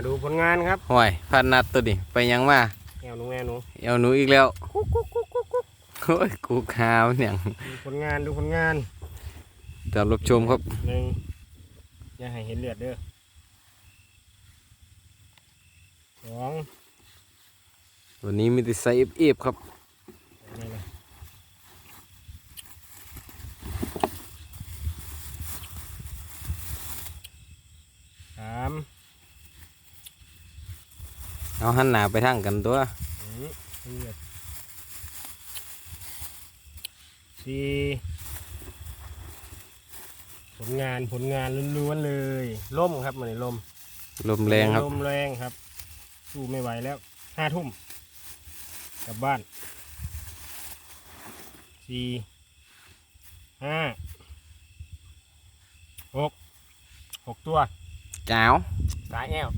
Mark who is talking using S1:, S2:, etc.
S1: ดูผลงานครับ
S2: ห่วยพันนัดตัวนี้ไปยังมา
S1: แอวหนูแอวหนู
S2: เอวหนูอีกแล้วโอ้ยกูขาวเนี่ย
S1: ดูผลงานดูผลงาน
S2: ตามรับชมครับ
S1: หนึ่งอย่าให้เห็นเลือดเด้อสอง
S2: วันนี้มีแต่ใส่เอฟครับ
S1: นี่เลยสาม
S2: เอาหันหน้าไปทางกันตัว
S1: เลือดสี่ผลงานล้วนๆเลยล่มครับมันลม
S2: ลมแรงครับ
S1: ลมแรงครับสู้ไม่ไหวแล้ว5 ทุ่มกลับบ้าน4 5 6 ตัว
S2: จ้าว
S1: สายแอว